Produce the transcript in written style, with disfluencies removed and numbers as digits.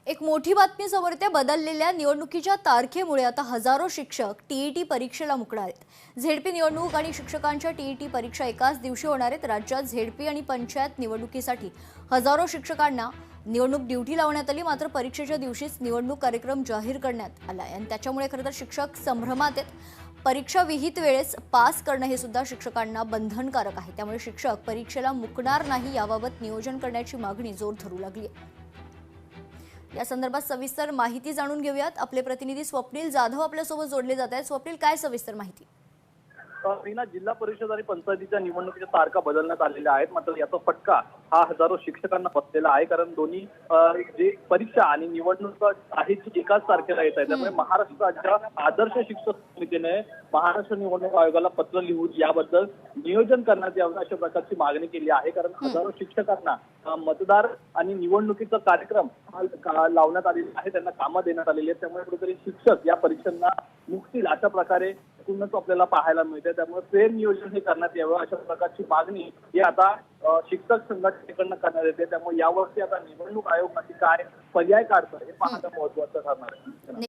एक मोठी बातमी समोर येते। बदललेल्या निवडणुकीच्या तारखेमुळे आता हजारो शिक्षक टीईटी परीक्षेला मुकणार आहेत। झेडपी निवडणूक आणि शिक्षकांच्या टीईटी परीक्षा एकाच दिवशी होणार आहेत। राज्यात झेडपी आणि पंचायत निवडणुकीसाठी हजारो शिक्षकांना निवडणूक ड्युटी लावण्यात आली, मात्र परीक्षेच्या दिवशीच निवडणूक कार्यक्रम जाहीर करण्यात आला आणि त्याच्यामुळे खरं तर शिक्षक संभ्रमात आहेत। परीक्षा विहित वेळेस पास करणं हे सुद्धा शिक्षकांना बंधनकारक आहे, त्यामुळे शिक्षक परीक्षेला मुकणार नाही याबाबत नियोजन करण्याची मागणी जोर धरू लागली आहे। या संदर्भात सविस्तर माहिती जाणून घेऊयात। आपले प्रतिनिधी स्वप्नील जाधव आपल्यासोबत जोडले जात आहेत। स्वप्नील, काय सविस्तर माहिती? मीना, जिल्हा परिषद आणि पंचायतीच्या निवडणुकीच्या तारखा बदलण्यात आलेल्या आहेत, मात्र याचा फटका हा हजारो शिक्षकांना बसलेला आहे। कारण दोन्ही जे परीक्षा आणि निवडणूक आहे ती एकाच तारखेला येत आहे। त्यामुळे महाराष्ट्र राज्य आदर्श शिक्षक समितीने महाराष्ट्र निवडणूक आयोगाला पत्र लिहून याबद्दल नियोजन करण्यात यावं अशा प्रकारची मागणी केली आहे। कारण हजारो शिक्षकांना मतदार आणि निवडणुकीचा कार्यक्रम लावण्यात आलेला आहे, त्यांना कामं देण्यात आलेली आहेत। त्यामुळे कुठेतरी शिक्षक या परीक्षांना मुकतील अशा प्रकारे एकूणच आपल्याला पाहायला मिळते। त्यामुळे फेर नियोजन हे करण्यात यावं अशा प्रकारची मागणी ही आता शिक्षक संघटनेकडून करण्यात येते। त्यामुळे यावर्षी आता निवडणूक आयोग काय पर्याय काढतं हे पाहणं महत्त्वाचं ठरणार आहे।